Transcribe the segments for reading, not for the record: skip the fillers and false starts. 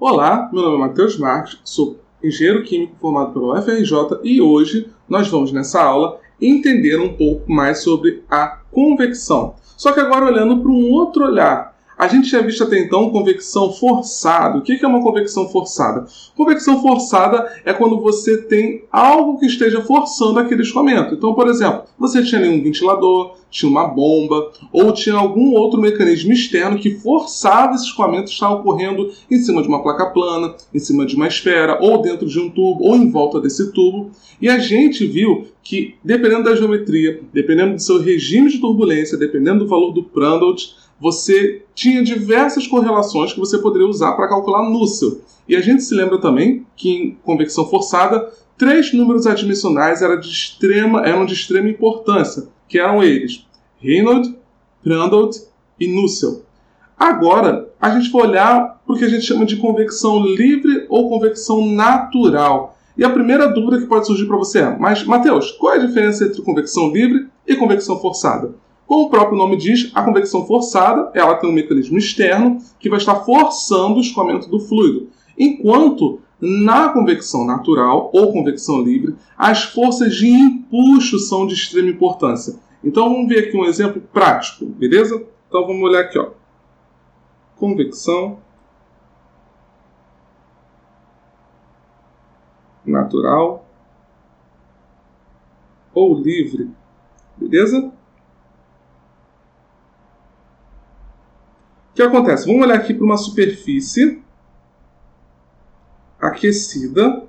Olá, meu nome é Matheus Marques, sou engenheiro químico formado pela UFRJ e hoje nós vamos nessa aula entender um pouco mais sobre a convecção. Só que agora olhando para um outro olhar. A gente tinha visto até então convecção forçada. O que é uma convecção forçada? Convecção forçada é quando você tem algo que esteja forçando aquele escoamento. Então, por exemplo, você tinha ali um ventilador, tinha uma bomba, ou tinha algum outro mecanismo externo que forçava esse escoamento estar ocorrendo em cima de uma placa plana, em cima de uma esfera, ou dentro de um tubo, ou em volta desse tubo. E a gente viu que, dependendo da geometria, dependendo do seu regime de turbulência, dependendo do valor do Prandtl, você tinha diversas correlações que você poderia usar para calcular Nusselt. E a gente se lembra também que em convecção forçada, 3 números adimensionais eram de extrema importância, que eram eles: Reynolds, Prandtl e Nusselt. Agora, a gente vai olhar para o que a gente chama de convecção livre ou convecção natural. E a primeira dúvida que pode surgir para você é: mas, Matheus, qual é a diferença entre convecção livre e convecção forçada? Como o próprio nome diz, a convecção forçada ela tem um mecanismo externo que vai estar forçando o escoamento do fluido, enquanto na convecção natural ou convecção livre, as forças de empuxo são de extrema importância. Então vamos ver aqui um exemplo prático, beleza? Então vamos olhar aqui, ó. Convecção natural ou livre, beleza? O que acontece? Vamos olhar aqui para uma superfície aquecida,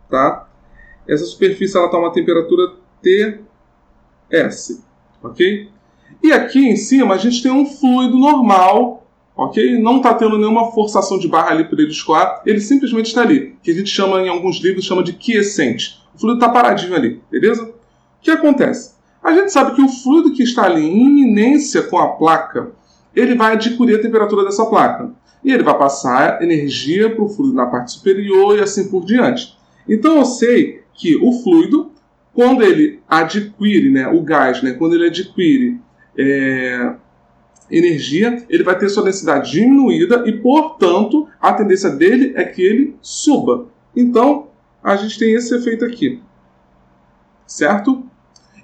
tá? Essa superfície ela está a uma temperatura TS, ok? E aqui em cima a gente tem um fluido normal, ok? Não está tendo nenhuma forçação de barra ali para ele escoar, ele simplesmente está ali, que a gente chama em alguns livros de quiescente. O fluido está paradinho ali, beleza? O que acontece? A gente sabe que o fluido que está ali em iminência com a placa, ele vai adquirir a temperatura dessa placa. E ele vai passar energia para o fluido na parte superior e assim por diante. Então eu sei que o fluido, quando ele adquire, o gás, quando ele adquire energia, ele vai ter sua densidade diminuída e, portanto, a tendência dele é que ele suba. Então, a gente tem esse efeito aqui. Certo?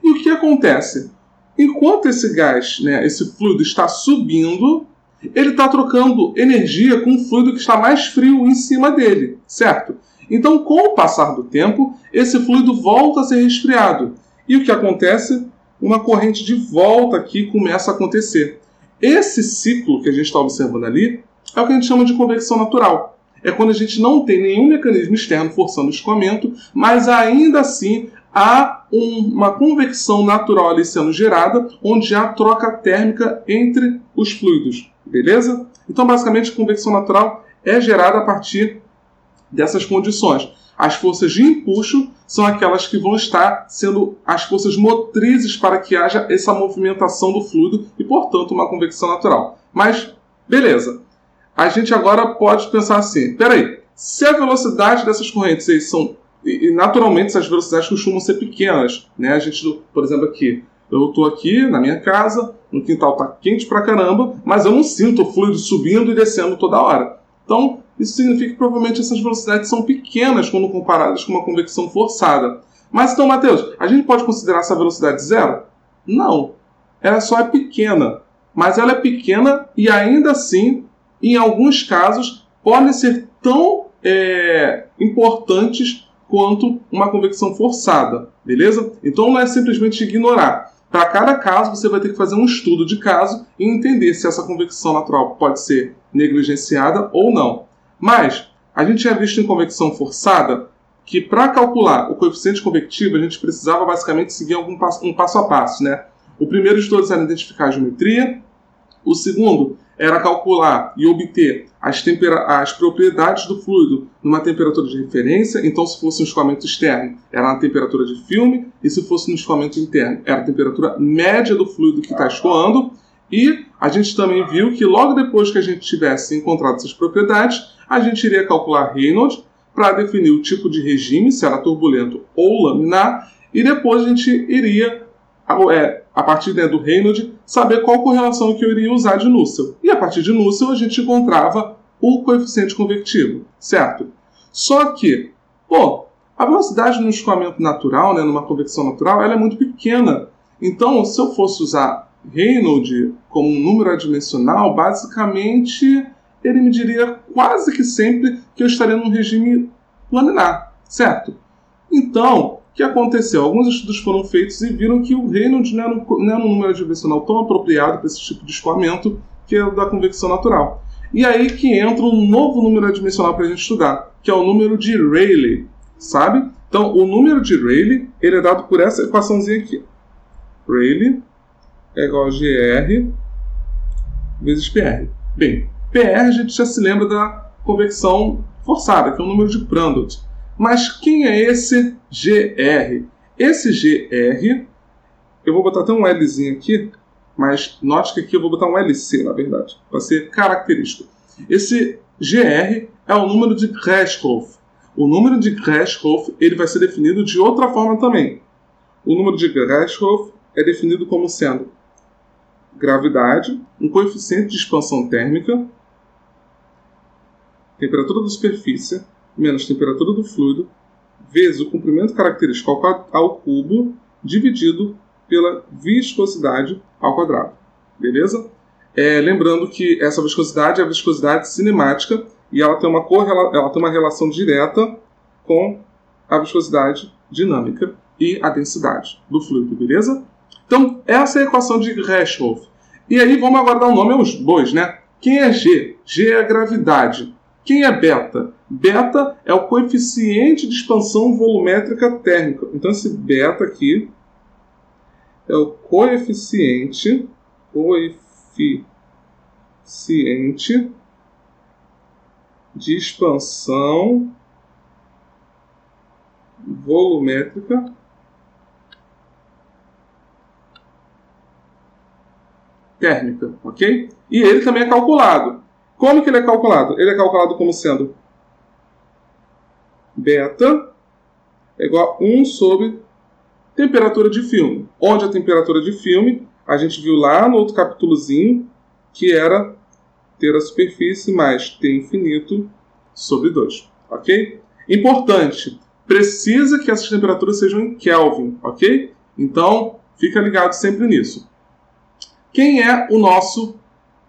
E o que acontece? Enquanto esse gás, esse fluido está subindo, ele está trocando energia com um fluido que está mais frio em cima dele, certo? Então, com o passar do tempo, esse fluido volta a ser resfriado. E o que acontece? Uma corrente de volta aqui começa a acontecer. Esse ciclo que a gente está observando ali é o que a gente chama de convecção natural. É quando a gente não tem nenhum mecanismo externo forçando o escoamento, mas ainda assim há uma convecção natural ali sendo gerada, onde há troca térmica entre os fluidos, beleza? Então, basicamente, a convecção natural é gerada a partir dessas condições. As forças de empuxo são aquelas que vão estar sendo as forças motrizes para que haja essa movimentação do fluido e, portanto, uma convecção natural. Mas, beleza. A gente agora pode pensar assim, peraí, se a velocidade dessas correntes aí são... E naturalmente essas velocidades costumam ser pequenas, A gente, por exemplo, aqui, eu estou aqui na minha casa, no quintal está quente pra caramba, mas eu não sinto o fluido subindo e descendo toda hora. Então, isso significa que provavelmente essas velocidades são pequenas quando comparadas com uma convecção forçada. Mas então, Matheus, a gente pode considerar essa velocidade zero? Não. Ela só é pequena. Mas ela é pequena e ainda assim, em alguns casos, podem ser tão importantes quanto uma convecção forçada, beleza? Então não é simplesmente ignorar. Para cada caso, você vai ter que fazer um estudo de caso e entender se essa convecção natural pode ser negligenciada ou não. Mas a gente tinha visto em convecção forçada que para calcular o coeficiente convectivo a gente precisava basicamente seguir um passo a passo, O primeiro de todos era identificar a geometria, o segundo era calcular e obter as propriedades do fluido numa temperatura de referência. Então, se fosse um escoamento externo, era na temperatura de filme, e se fosse um escoamento interno, era a temperatura média do fluido que está escoando. E a gente também viu que logo depois que a gente tivesse encontrado essas propriedades, a gente iria calcular Reynolds para definir o tipo de regime, se era turbulento ou laminar, e depois a gente iria a partir do Reynolds, saber qual correlação que eu iria usar de Nusselt. E a partir de Nusselt a gente encontrava o coeficiente convectivo, certo? Só que, a velocidade no escoamento natural, né, numa convecção natural, ela é muito pequena. Então, se eu fosse usar Reynolds como um número adimensional, basicamente ele me diria quase que sempre que eu estaria num regime laminar, certo? Então, o que aconteceu? Alguns estudos foram feitos e viram que o Reynolds não era um número adimensional tão apropriado para esse tipo de escoamento, que é o da convecção natural. E aí que entra um novo número adimensional para a gente estudar, que é o número de Rayleigh, sabe? Então, o número de Rayleigh ele é dado por essa equaçãozinha aqui. Rayleigh é igual a GR vezes PR. Bem, PR a gente já se lembra da convecção forçada, que é o número de Prandtl. Mas quem é esse GR? Esse GR, eu vou botar até um Lzinho aqui, mas note que aqui eu vou botar um LC, na verdade, para ser característico. Esse GR é o número de Grashof. O número de Grashof ele vai ser definido de outra forma também. O número de Grashof é definido como sendo gravidade, um coeficiente de expansão térmica, temperatura da superfície, menos temperatura do fluido, vezes o comprimento característico ao cubo, dividido pela viscosidade ao quadrado. Beleza? Lembrando que essa viscosidade é a viscosidade cinemática e ela tem uma relação direta com a viscosidade dinâmica e a densidade do fluido, beleza? Então, essa é a equação de Grashof. E aí, vamos agora dar um nome aos bois, né? Quem é G? G é a gravidade. Quem é beta? Beta é o coeficiente de expansão volumétrica térmica. Então, esse beta aqui é o coeficiente de expansão volumétrica térmica, ok? E ele também é calculado. Como que ele é calculado? Ele é calculado como sendo beta é igual a 1 sobre temperatura de filme. Onde a temperatura de filme, a gente viu lá no outro capítulozinho, que era ter a superfície mais T infinito sobre 2, ok? Importante, precisa que essas temperaturas sejam em Kelvin, ok? Então, fica ligado sempre nisso. Quem é o nosso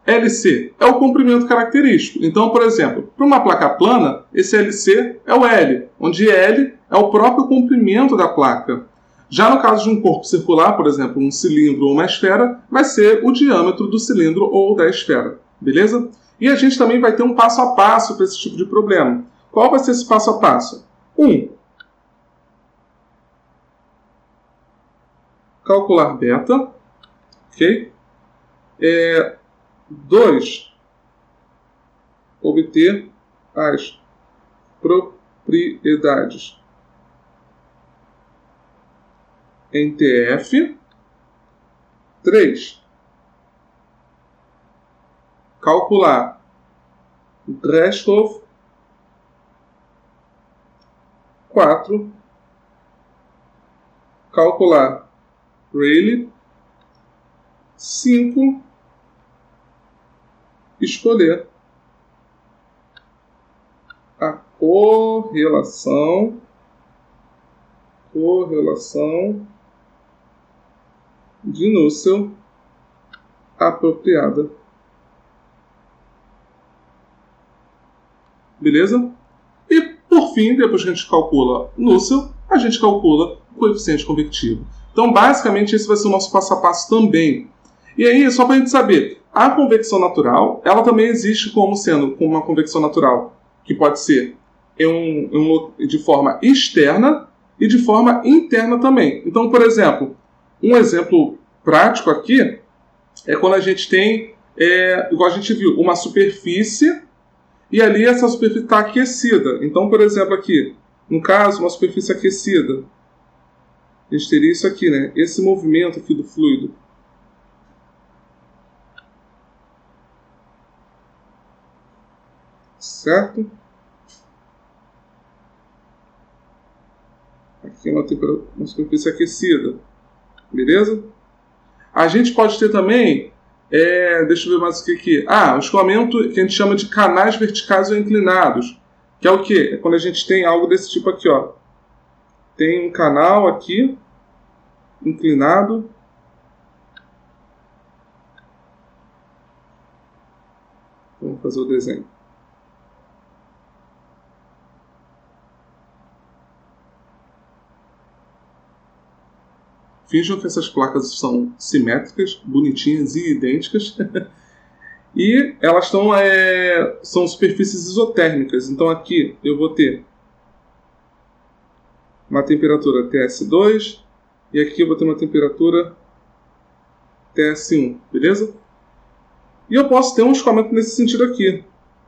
LC? É o comprimento característico. Então, por exemplo, para uma placa plana, esse LC é o L, onde L é o próprio comprimento da placa. Já no caso de um corpo circular, por exemplo, um cilindro ou uma esfera, vai ser o diâmetro do cilindro ou da esfera. Beleza? E a gente também vai ter um passo a passo para esse tipo de problema. Qual vai ser esse passo a passo? 1. Calcular beta. Ok? 2. Obter as propriedades em TF. 3. Calcular Grashof. 4. Calcular Rayleigh. 5. Escolher a correlação de Nusselt apropriada. Beleza? E, por fim, depois que a gente calcula Nusselt, a gente calcula o coeficiente convectivo. Então, basicamente, esse vai ser o nosso passo a passo também. E aí, só para a gente saber, a convecção natural, ela também existe como sendo uma convecção natural, que pode ser de forma externa e de forma interna também. Então, por exemplo, um exemplo prático aqui é quando a gente tem, igual a gente viu, uma superfície e ali essa superfície está aquecida. Então, por exemplo, aqui, no caso, uma superfície aquecida, a gente teria isso aqui, né? Esse movimento aqui do fluido. Certo? Aqui é uma superfície aquecida. Beleza? A gente pode ter também Deixa eu ver mais o que aqui. O escoamento que a gente chama de canais verticais ou inclinados. Que é o quê? É quando a gente tem algo desse tipo aqui, ó. Tem um canal aqui, inclinado. Vamos fazer o desenho. Finjam que essas placas são simétricas, bonitinhas e idênticas. E elas são superfícies isotérmicas. Então aqui eu vou ter uma temperatura TS2 e aqui eu vou ter uma temperatura TS1, beleza? E eu posso ter um escoamento nesse sentido aqui,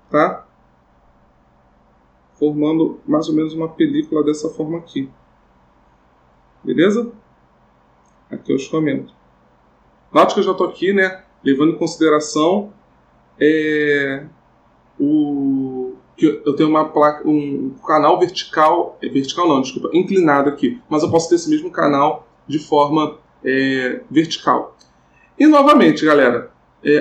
tá? Formando mais ou menos uma película dessa forma aqui. Beleza? Aqui é o escoamento. Note que eu já estou aqui, né, levando em consideração que eu tenho uma placa, um canal vertical, inclinado aqui, mas eu posso ter esse mesmo canal de forma vertical. E novamente, galera,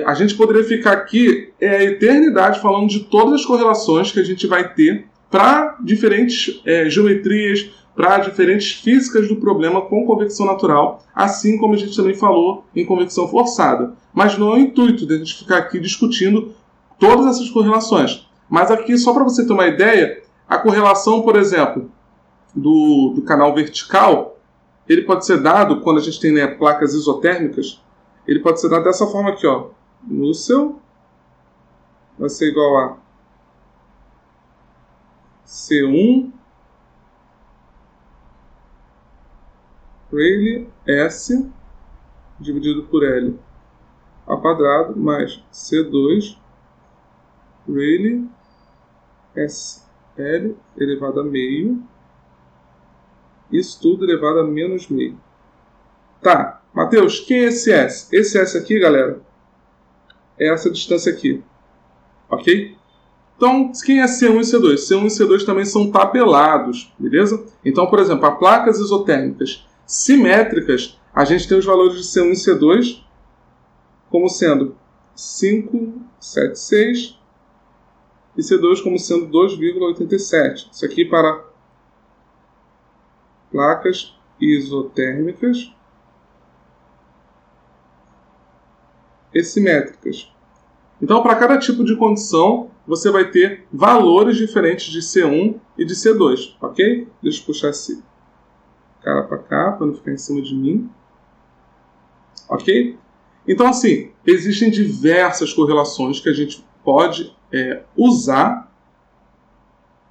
a gente poderia ficar aqui a eternidade falando de todas as correlações que a gente vai ter para diferentes geometrias, para diferentes físicas do problema com convecção natural, assim como a gente também falou em convecção forçada. Mas não é o intuito de a gente ficar aqui discutindo todas essas correlações. Mas aqui, só para você ter uma ideia, a correlação, por exemplo, do canal vertical, ele pode ser dado, quando a gente tem, né, placas isotérmicas, ele pode ser dado dessa forma aqui, ó. Núcleo vai ser igual a C1 Rayleigh S dividido por L ao quadrado mais C2 Rayleigh SL elevado a meio, isso tudo elevado a menos meio. Tá, Matheus, quem é esse S? Esse S aqui, galera, é essa distância aqui, ok? Então, quem é C1 e C2? C1 e C2 também são tabelados, beleza? Então, por exemplo, para placas isotérmicas simétricas, a gente tem os valores de C1 e C2 como sendo 5,76 e C2 como sendo 2,87. Isso aqui para placas isotérmicas e simétricas. Então, para cada tipo de condição, você vai ter valores diferentes de C1 e de C2, ok? Deixa eu puxar esse cara para cá, para não ficar em cima de mim. Ok? Então, assim, existem diversas correlações que a gente pode usar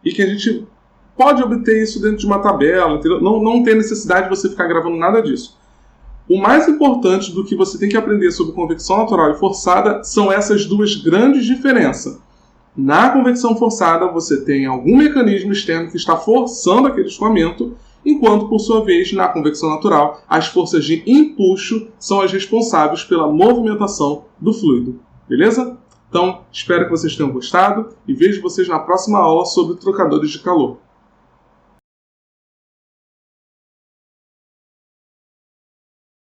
e que a gente pode obter isso dentro de uma tabela, entendeu? Não tem necessidade de você ficar gravando nada disso. O mais importante do que você tem que aprender sobre convecção natural e forçada são essas duas grandes diferenças. Na convecção forçada, você tem algum mecanismo externo que está forçando aquele escoamento, enquanto, por sua vez, na convecção natural, as forças de empuxo são as responsáveis pela movimentação do fluido. Beleza? Então, espero que vocês tenham gostado e vejo vocês na próxima aula sobre trocadores de calor.